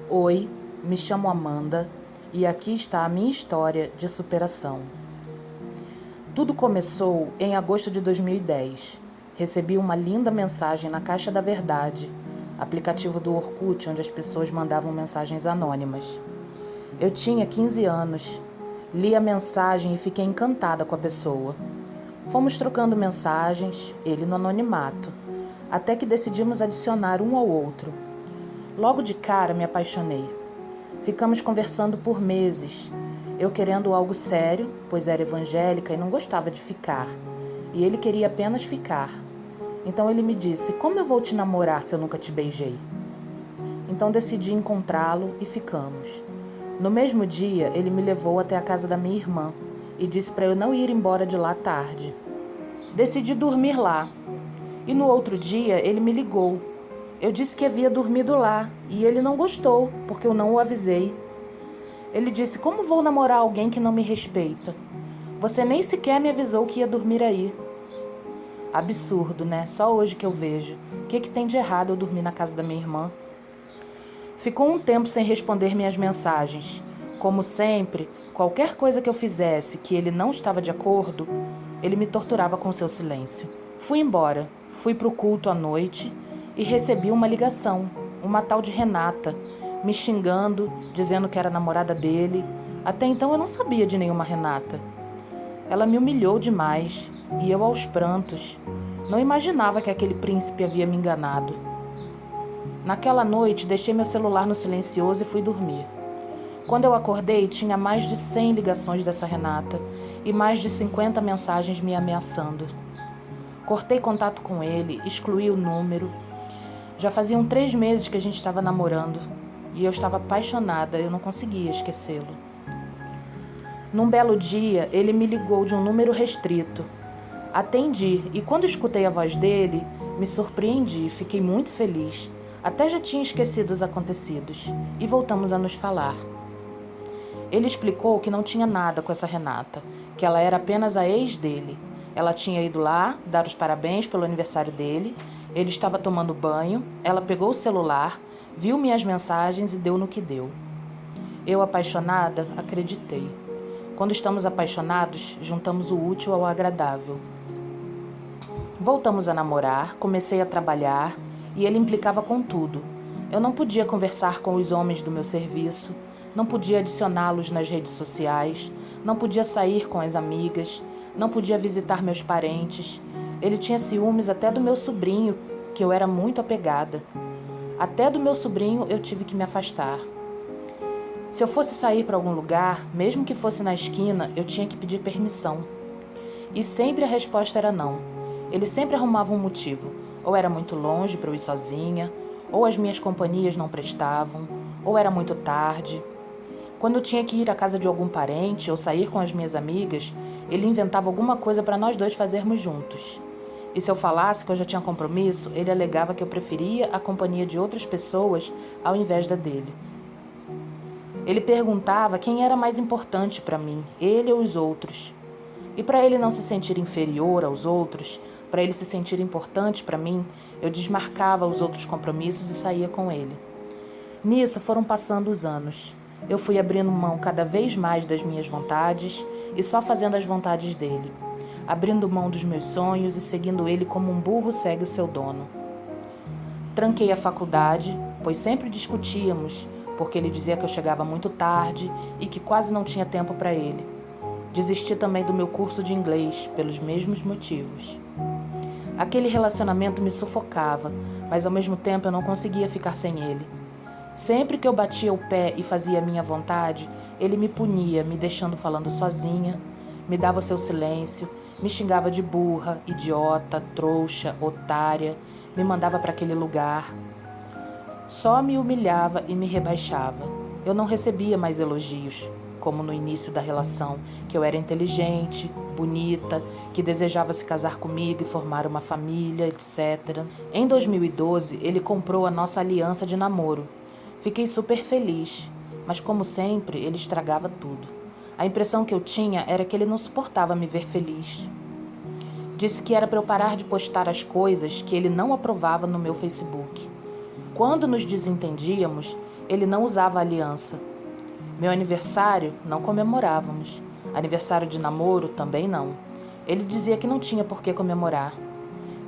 Oi, me chamo Amanda e aqui está a minha história de superação. Tudo começou em agosto de 2010. Recebi uma linda mensagem na Caixa da Verdade, aplicativo do Orkut onde as pessoas mandavam mensagens anônimas. Eu tinha 15 anos, li a mensagem e fiquei encantada com a pessoa. Fomos trocando mensagens, ele no anonimato, até que decidimos adicionar um ao outro. Logo de cara me apaixonei. Ficamos conversando por meses, eu querendo algo sério, pois era evangélica e não gostava de ficar, e ele queria apenas ficar. Então ele me disse: como eu vou te namorar se eu nunca te beijei? Então decidi encontrá-lo e ficamos. No mesmo dia, ele me levou até a casa da minha irmã e disse para eu não ir embora de lá tarde. Decidi dormir lá, e no outro dia ele me ligou. Eu disse que havia dormido lá e ele não gostou, porque eu não o avisei. Ele disse: como vou namorar alguém que não me respeita? Você nem sequer me avisou que ia dormir aí. Absurdo, né? Só hoje que eu vejo. O que tem de errado eu dormir na casa da minha irmã? Ficou um tempo sem responder minhas mensagens. Como sempre, qualquer coisa que eu fizesse que ele não estava de acordo, ele me torturava com seu silêncio. Fui embora, fui pro culto à noite e recebi uma ligação, uma tal de Renata, me xingando, dizendo que era namorada dele. Até então eu não sabia de nenhuma Renata. Ela me humilhou demais e eu aos prantos. Não imaginava que aquele príncipe havia me enganado. Naquela noite deixei meu celular no silencioso e fui dormir. Quando eu acordei, tinha mais de 100 ligações dessa Renata e mais de 50 mensagens me ameaçando. Cortei contato com ele, excluí o número. Já faziam 3 meses que a gente estava namorando e eu estava apaixonada, eu não conseguia esquecê-lo. Num belo dia, ele me ligou de um número restrito. Atendi e quando escutei a voz dele, me surpreendi, fiquei muito feliz. Até já tinha esquecido os acontecidos e voltamos a nos falar. Ele explicou que não tinha nada com essa Renata, que ela era apenas a ex dele. Ela tinha ido lá dar os parabéns pelo aniversário dele, ele estava tomando banho, ela pegou o celular, viu minhas mensagens e deu no que deu. Eu, apaixonada, acreditei. Quando estamos apaixonados, juntamos o útil ao agradável. Voltamos a namorar, comecei a trabalhar e ele implicava com tudo. Eu não podia conversar com os homens do meu serviço, não podia adicioná-los nas redes sociais, não podia sair com as amigas, não podia visitar meus parentes. Ele tinha ciúmes até do meu sobrinho, que eu era muito apegada. Até do meu sobrinho eu tive que me afastar. Se eu fosse sair para algum lugar, mesmo que fosse na esquina, eu tinha que pedir permissão. E sempre a resposta era não. Ele sempre arrumava um motivo. Ou era muito longe para eu ir sozinha, ou as minhas companhias não prestavam, ou era muito tarde. Quando eu tinha que ir à casa de algum parente ou sair com as minhas amigas, ele inventava alguma coisa para nós dois fazermos juntos. E se eu falasse que eu já tinha compromisso, ele alegava que eu preferia a companhia de outras pessoas ao invés da dele. Ele perguntava quem era mais importante para mim, ele ou os outros. E para ele não se sentir inferior aos outros, para ele se sentir importante para mim, eu desmarcava os outros compromissos e saía com ele. Nisso foram passando os anos. Eu fui abrindo mão cada vez mais das minhas vontades e só fazendo as vontades dele. Abrindo mão dos meus sonhos e seguindo ele como um burro segue o seu dono. Tranquei a faculdade, pois sempre discutíamos, porque ele dizia que eu chegava muito tarde e que quase não tinha tempo para ele. Desisti também do meu curso de inglês, pelos mesmos motivos. Aquele relacionamento me sufocava, mas ao mesmo tempo eu não conseguia ficar sem ele. Sempre que eu batia o pé e fazia a minha vontade, ele me punia, me deixando falando sozinha, me dava o seu silêncio, me xingava de burra, idiota, trouxa, otária, me mandava para aquele lugar. Só me humilhava e me rebaixava. Eu não recebia mais elogios, como no início da relação, que eu era inteligente, bonita, que desejava se casar comigo e formar uma família, etc. Em 2012, ele comprou a nossa aliança de namoro. Fiquei super feliz, mas como sempre, ele estragava tudo. A impressão que eu tinha era que ele não suportava me ver feliz. Disse que era para eu parar de postar as coisas que ele não aprovava no meu Facebook. Quando nos desentendíamos, ele não usava aliança. Meu aniversário não comemorávamos. Aniversário de namoro também não. Ele dizia que não tinha por que comemorar.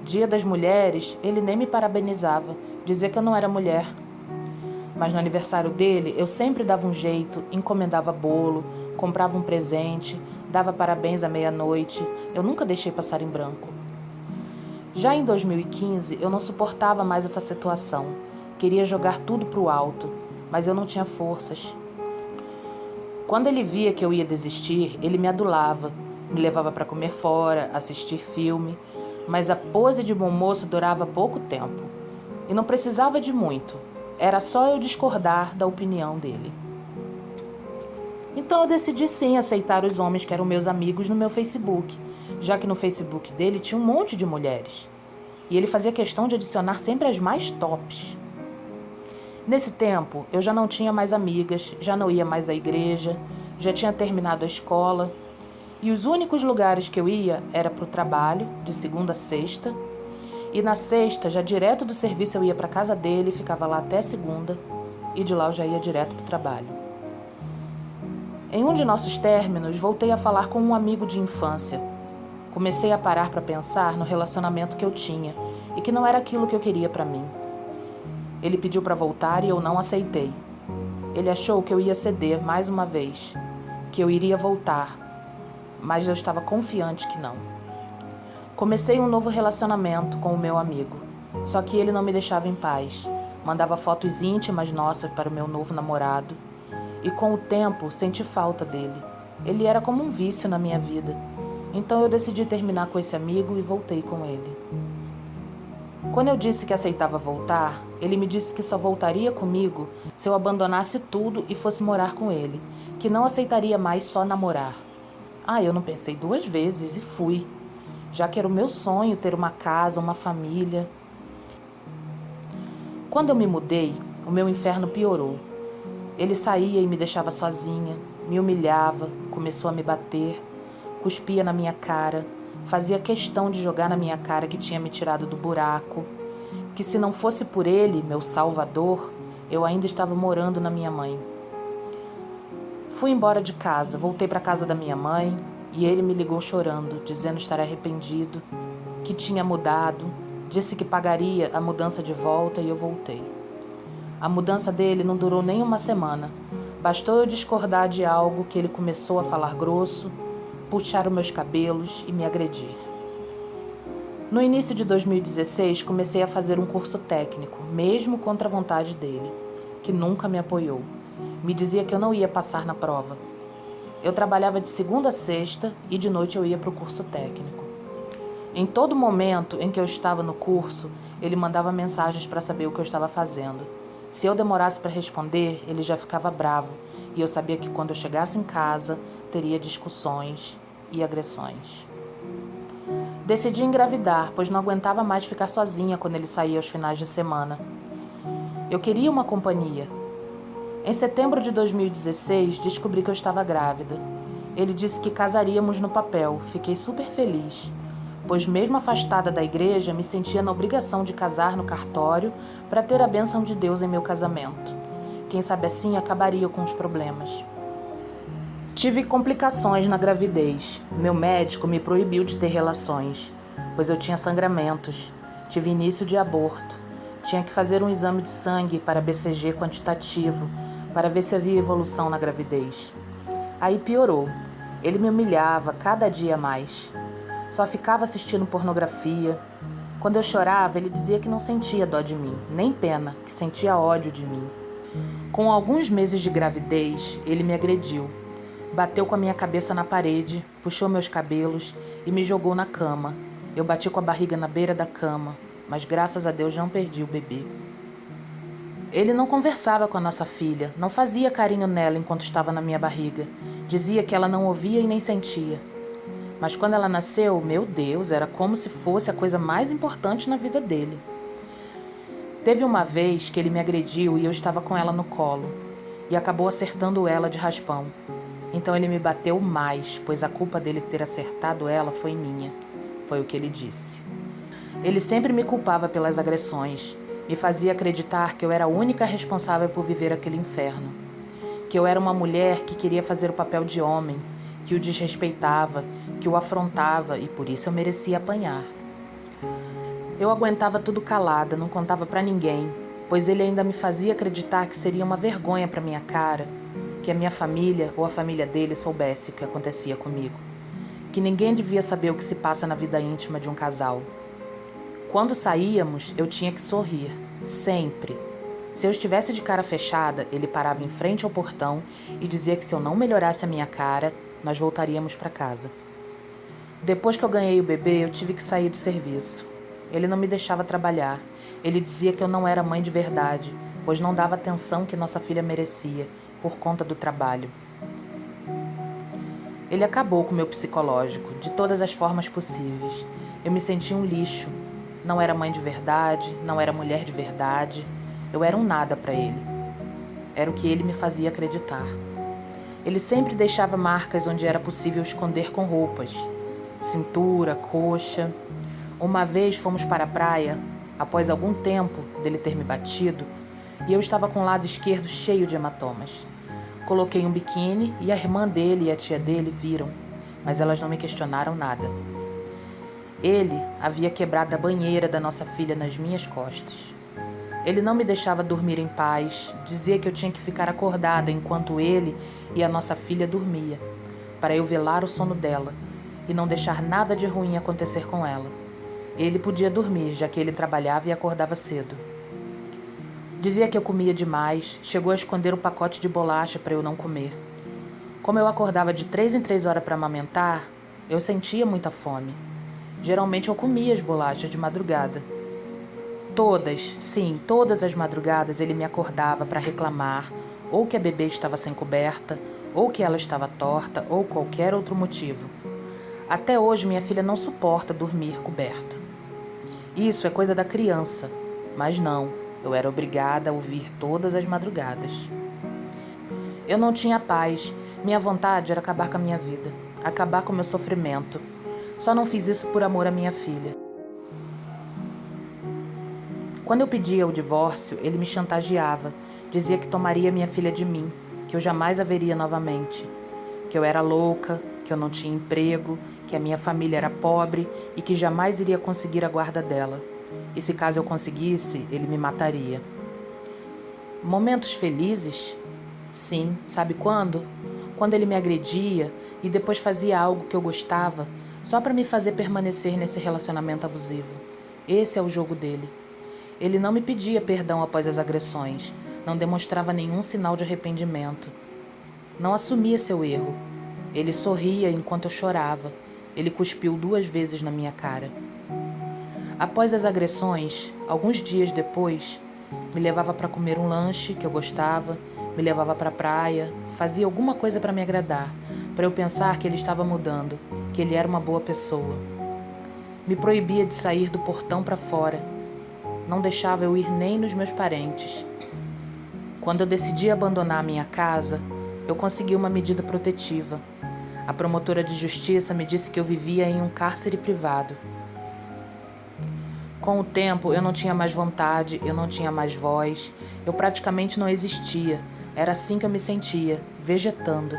Dia das Mulheres, ele nem me parabenizava, dizia que eu não era mulher. Mas no aniversário dele, eu sempre dava um jeito, encomendava bolo, comprava um presente, dava parabéns à meia-noite. Eu nunca deixei passar em branco. Já em 2015, eu não suportava mais essa situação. Queria jogar tudo para o alto, mas eu não tinha forças. Quando ele via que eu ia desistir, ele me adulava, me levava para comer fora, assistir filme, mas a pose de bom moço durava pouco tempo. E não precisava de muito, era só eu discordar da opinião dele. Então eu decidi sim aceitar os homens que eram meus amigos no meu Facebook, já que no Facebook dele tinha um monte de mulheres. E ele fazia questão de adicionar sempre as mais tops. Nesse tempo, eu já não tinha mais amigas, já não ia mais à igreja, já tinha terminado a escola. E os únicos lugares que eu ia era para o trabalho, de segunda a sexta. E na sexta, já direto do serviço, eu ia para a casa dele, ficava lá até segunda. E de lá eu já ia direto para o trabalho. Em um de nossos términos, voltei a falar com um amigo de infância. Comecei a parar para pensar no relacionamento que eu tinha e que não era aquilo que eu queria para mim. Ele pediu para voltar e eu não aceitei. Ele achou que eu ia ceder mais uma vez, que eu iria voltar, mas eu estava confiante que não. Comecei um novo relacionamento com o meu amigo, só que ele não me deixava em paz. Mandava fotos íntimas nossas para o meu novo namorado e com o tempo senti falta dele. Ele era como um vício na minha vida. Então eu decidi terminar com esse amigo e voltei com ele. Quando eu disse que aceitava voltar, ele me disse que só voltaria comigo se eu abandonasse tudo e fosse morar com ele, que não aceitaria mais só namorar. Eu não pensei duas vezes e fui, já que era o meu sonho ter uma casa, uma família. Quando eu me mudei, o meu inferno piorou. Ele saía e me deixava sozinha, me humilhava, começou a me bater, cuspia na minha cara, fazia questão de jogar na minha cara que tinha me tirado do buraco, que se não fosse por ele, meu salvador, eu ainda estava morando na minha mãe. Fui embora de casa, voltei para casa da minha mãe e ele me ligou chorando, dizendo estar arrependido, que tinha mudado, disse que pagaria a mudança de volta e eu voltei. A mudança dele não durou nem uma semana, bastou eu discordar de algo que ele começou a falar grosso, puxar os meus cabelos e me agredir. No início de 2016, comecei a fazer um curso técnico, mesmo contra a vontade dele, que nunca me apoiou. Me dizia que eu não ia passar na prova. Eu trabalhava de segunda a sexta e de noite eu ia para o curso técnico. Em todo momento em que eu estava no curso, ele mandava mensagens para saber o que eu estava fazendo. Se eu demorasse para responder, ele já ficava bravo, e eu sabia que quando eu chegasse em casa, teria discussões e agressões. Decidi engravidar, pois não aguentava mais ficar sozinha quando ele saía aos finais de semana. Eu queria uma companhia. Em setembro de 2016, descobri que eu estava grávida. Ele disse que casaríamos no papel. Fiquei super feliz, pois mesmo afastada da igreja, me sentia na obrigação de casar no cartório para ter a bênção de Deus em meu casamento. Quem sabe assim acabaria com os problemas. Tive complicações na gravidez. Meu médico me proibiu de ter relações, pois eu tinha sangramentos. Tive início de aborto. Tinha que fazer um exame de sangue para BCG quantitativo, para ver se havia evolução na gravidez. Aí piorou. Ele me humilhava cada dia mais. Só ficava assistindo pornografia. Quando eu chorava, ele dizia que não sentia dó de mim, nem pena, que sentia ódio de mim. Com alguns meses de gravidez, ele me agrediu. Bateu com a minha cabeça na parede, puxou meus cabelos e me jogou na cama. Eu bati com a barriga na beira da cama, mas graças a Deus não perdi o bebê. Ele não conversava com a nossa filha, não fazia carinho nela enquanto estava na minha barriga. Dizia que ela não ouvia e nem sentia. Mas quando ela nasceu, meu Deus, era como se fosse a coisa mais importante na vida dele. Teve uma vez que ele me agrediu e eu estava com ela no colo, e acabou acertando ela de raspão. Então ele me bateu mais, pois a culpa dele ter acertado ela foi minha. Foi o que ele disse. Ele sempre me culpava pelas agressões. Me fazia acreditar que eu era a única responsável por viver aquele inferno. Que eu era uma mulher que queria fazer o papel de homem, que o desrespeitava, que o afrontava e por isso eu merecia apanhar. Eu aguentava tudo calada, não contava pra ninguém, pois ele ainda me fazia acreditar que seria uma vergonha pra minha cara que a minha família ou a família dele soubesse o que acontecia comigo. Que ninguém devia saber o que se passa na vida íntima de um casal. Quando saíamos, eu tinha que sorrir, sempre. Se eu estivesse de cara fechada, ele parava em frente ao portão e dizia que se eu não melhorasse a minha cara, nós voltaríamos para casa. Depois que eu ganhei o bebê, eu tive que sair do serviço. Ele não me deixava trabalhar. Ele dizia que eu não era mãe de verdade, pois não dava a atenção que nossa filha merecia, por conta do trabalho. Ele acabou com o meu psicológico, de todas as formas possíveis. Eu me sentia um lixo. Não era mãe de verdade, não era mulher de verdade. Eu era um nada para ele. Era o que ele me fazia acreditar. Ele sempre deixava marcas onde era possível esconder com roupas. Cintura, coxa. Uma vez fomos para a praia, após algum tempo dele ter me batido, e eu estava com o lado esquerdo cheio de hematomas. Coloquei um biquíni e a irmã dele e a tia dele viram, mas elas não me questionaram nada. Ele havia quebrado a banheira da nossa filha nas minhas costas. Ele não me deixava dormir em paz, dizia que eu tinha que ficar acordada enquanto ele e a nossa filha dormia, para eu velar o sono dela e não deixar nada de ruim acontecer com ela. Ele podia dormir, já que ele trabalhava e acordava cedo. Dizia que eu comia demais, chegou a esconder o pacote de bolacha para eu não comer. Como eu acordava de 3 em 3 horas para amamentar, eu sentia muita fome. Geralmente eu comia as bolachas de madrugada. Todas as madrugadas ele me acordava para reclamar, ou que a bebê estava sem coberta, ou que ela estava torta, ou qualquer outro motivo. Até hoje minha filha não suporta dormir coberta. Isso é coisa da criança, mas não, eu era obrigada a ouvir todas as madrugadas. Eu não tinha paz, minha vontade era acabar com a minha vida, acabar com o meu sofrimento. Só não fiz isso por amor à minha filha. Quando eu pedia o divórcio, ele me chantageava, dizia que tomaria minha filha de mim, que eu jamais a veria novamente, que eu era louca, que eu não tinha emprego, que a minha família era pobre e que jamais iria conseguir a guarda dela. E se caso eu conseguisse, ele me mataria. Momentos felizes? Sim, sabe quando? Quando ele me agredia e depois fazia algo que eu gostava, só para me fazer permanecer nesse relacionamento abusivo. Esse é o jogo dele. Ele não me pedia perdão após as agressões, não demonstrava nenhum sinal de arrependimento. Não assumia seu erro. Ele sorria enquanto eu chorava. Ele cuspiu 2 vezes na minha cara. Após as agressões, alguns dias depois, me levava para comer um lanche que eu gostava, me levava para a praia, fazia alguma coisa para me agradar, para eu pensar que ele estava mudando, que ele era uma boa pessoa. Me proibia de sair do portão para fora. Não deixava eu ir nem nos meus parentes. Quando eu decidi abandonar a minha casa, eu consegui uma medida protetiva. A promotora de justiça me disse que eu vivia em um cárcere privado. Com o tempo, eu não tinha mais vontade, eu não tinha mais voz, eu praticamente não existia. Era assim que eu me sentia, vegetando,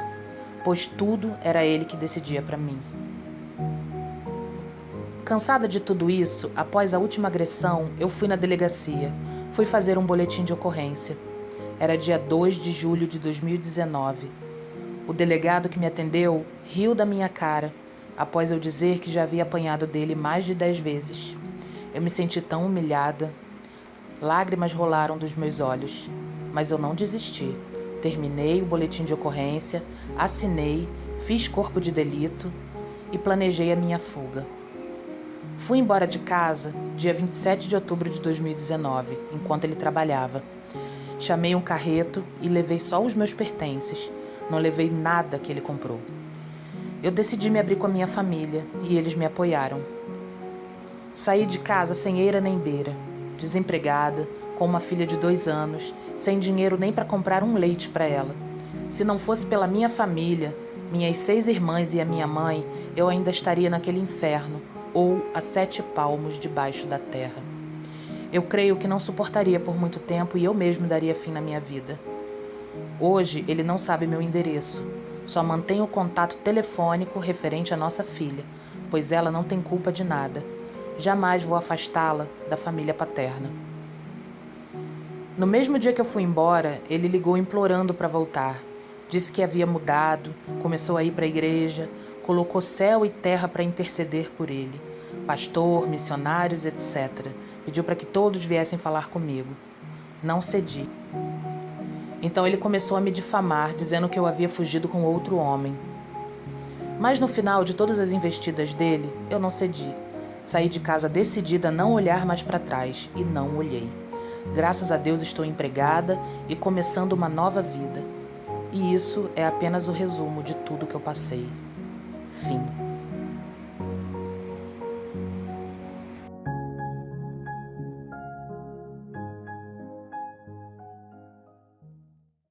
pois tudo era ele que decidia para mim. Cansada de tudo isso, após a última agressão, eu fui na delegacia. Fui fazer um boletim de ocorrência. Era dia 2 de julho de 2019. O delegado que me atendeu riu da minha cara, após eu dizer que já havia apanhado dele mais de 10 vezes. Eu me senti tão humilhada. Lágrimas rolaram dos meus olhos, mas eu não desisti. Terminei o boletim de ocorrência, assinei, fiz corpo de delito e planejei a minha fuga. Fui embora de casa dia 27 de outubro de 2019, enquanto ele trabalhava. Chamei um carreto e levei só os meus pertences. Não levei nada que ele comprou. Eu decidi me abrir com a minha família e eles me apoiaram. Saí de casa sem eira nem beira, desempregada, com uma filha de 2 anos, sem dinheiro nem para comprar um leite para ela. Se não fosse pela minha família, minhas 6 irmãs e a minha mãe, eu ainda estaria naquele inferno ou a 7 palmos debaixo da terra. Eu creio que não suportaria por muito tempo e eu mesmo daria fim na minha vida. Hoje ele não sabe meu endereço, só mantém o contato telefônico referente à nossa filha, pois ela não tem culpa de nada. Jamais vou afastá-la da família paterna. No mesmo dia que eu fui embora, ele ligou implorando para voltar. Disse que havia mudado, começou a ir para a igreja, colocou céu e terra para interceder por ele. Pastor, missionários, etc. Pediu para que todos viessem falar comigo. Não cedi. Então ele começou a me difamar, dizendo que eu havia fugido com outro homem. Mas no final de todas as investidas dele, eu não cedi. Saí de casa decidida a não olhar mais para trás, e não olhei. Graças a Deus estou empregada e começando uma nova vida. E isso é apenas o resumo de tudo que eu passei. Fim.